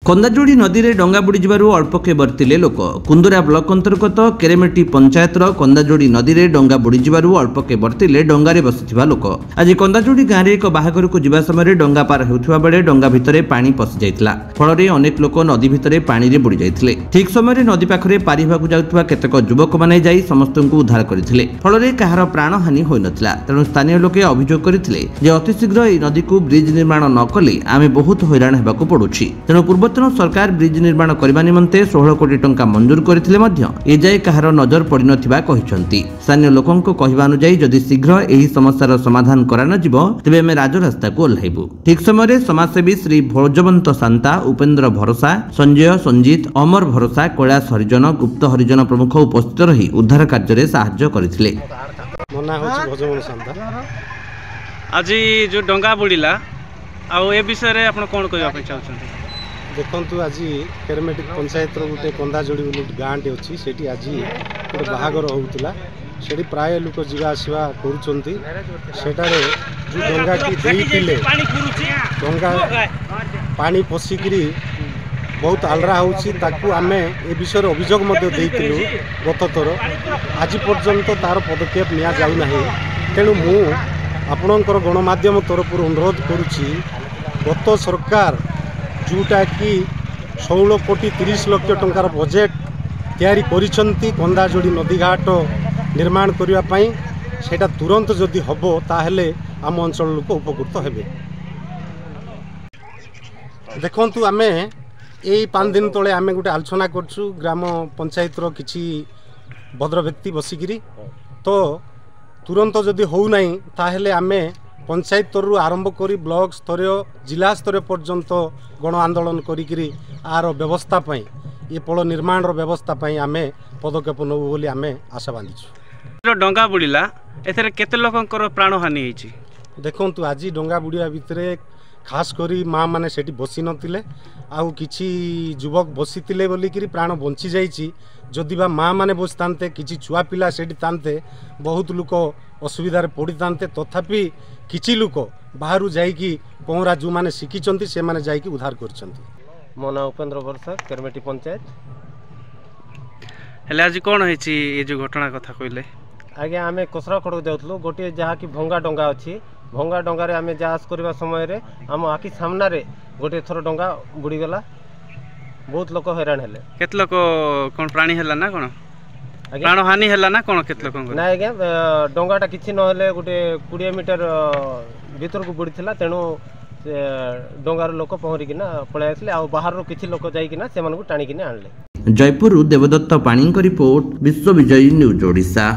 कंदाजोड़ी नदी में डंगा बुड़ी जिबारु अल्पके बर्तिले लोक। कुंदुरा ब्लॉक अंतर्गत केरेमेटी पंचायतर कंदाजोड़ी नदी में डंगा बुड़ी जिबारु अल्पके बर्तिले डंगारे बसिथिबा लोक। आज कंदाजोड़ी गाँव में एक बाहागर को जिबा समय डंगा पार हेउथुबा बेले डंगा भितरे पानी पसि जाइतिला। फଳରେ अनेक लोक नदी भितरे पानी रे बुड़ी जाइतिले। ठीक समय नदी पाखरे पारि हेबाकु जाउथुबा केतेक युवक माने जाई समस्तଙ୍କୁ उद्धार करथिले। फଳରେ काहार प्राणहानि होई नथिला। तेणु स्थानीय लोके अभियोग करथिले जे अतिशीघ्र एई नदी को ब्रिज निर्माण न कले आमे बहुत हैरान हेबाकु पडुछि। तेणु पूर्वतन सरकार ब्रिज निर्माण करने निमंते 16 कोटी टंका मंजूर करथिले मध्य एजाए काहार नजर पड़ी नथिबा कहिसंती। स्थानीय लोकंको कहवा अनुसार जदि शीघ्र एही समस्यार समाधान करा न जिवो तेबे आमे राजरास्ता को ओल्हाइबु। ठीक समय समाजसेवी श्री भोजवंत शांता, उपेन्द्र भरोसा, संजय संजीत, अमर भरोसा, कैलाश हरिजन, गुप्त हरिजन प्रमुख उपस्थित रही उद्धार कार्य साहाय्य करथिले। आज जो डंगा बुड़ीला आ ए विषय रे आपण कोन कहबा पे चाहछन्ती? देखु आज केरेमेटी पंचायत गोटे कंदाजोड़ी गाँटे अच्छी से आज गोटे बाहागर होता से प्राय लोक जा आसवा कर डंगा डंगा पानी पशिकी बहुत आलरा होमें ए विषय अभियोग गत थर आज पर्यंत तार पदक्षेप नि जाऊना। तेणु मु आपणकर गणमाध्यम तरफ अनुरोध करुच्ची गत सरकार जोटा कि 16 कोटी 30 लाख टंकार बजेट तैयारी करिसंती कंदाजोड़ी नदी घाट निर्माण करने सेटा तुरंत जदि हबो ताहेले आम अंचल लोक उपकृत हेबे। देखंतु आमे एई 5 दिन तले आमे गोटे आलोचना करछु ग्राम पंचायत रो किछि भद्र व्यक्ति बसिकिरी तो तुरंत जदि हो नाही ताहेले आमे पंचायत तरु आरंभ करी ब्लॉक स्तरीय जिला स्तरीय पर्यंत गण आंदोलन करी आर व्यवस्था पई ये पल निर्माण रो व्यवस्था पई आमे पदक्षेप नबु बोली आमे आशा बांधिछु। डंगा बुड़ीला एथरे केते लोकंकर प्राण हानि हेछि? देखंतु आज डंगा बुड़िया भितरे खास करी माँ माने सेठी बसी नथिले आउ किछि युवक बसीतिले बोलिकिरी प्राण बंची जाइछि। जदि बा माँ माने बसतांते किछि छुआ पिला सेठी तांते बहुत लोक असुविधार पड़ी तांते तथापि किछि लोक बाहरु जाइकी पहरा जो माने शिखिचंती से माने जाइकी उद्धार करछंती। मो ना उपेन्द्र वर्षा केरेमेटी पंचायत। हेले आज कोन हेछि ए जो घटना कथा कहले? आगे आमे कसरा खड़ जाउतलो गोटे जहा कि भंगा डंगा अछि भंगा डंगा रे आमे जाहाज करबा समय रे हम आखि सामना रे गोटे थरो डंगा बुड़ी गला बहुत लोक हैरान हेले। केत लोक कोन प्राणी हैला ना कोन प्राण हानि हैला ना कोन केत लोक ना आगे डंगाटा किछि न हेले गोटे 20 मीटर भीतर को बुड़ी थिला तेणु डंगार लोक पहरी किना पळे आसले आ बाहर रो किछि लोक जाई किना सेमान को टाणी किना आनले। जयपुर देवदत्त पाणी रिपोर्ट विश्व विजयी न्यूज ओडिशा।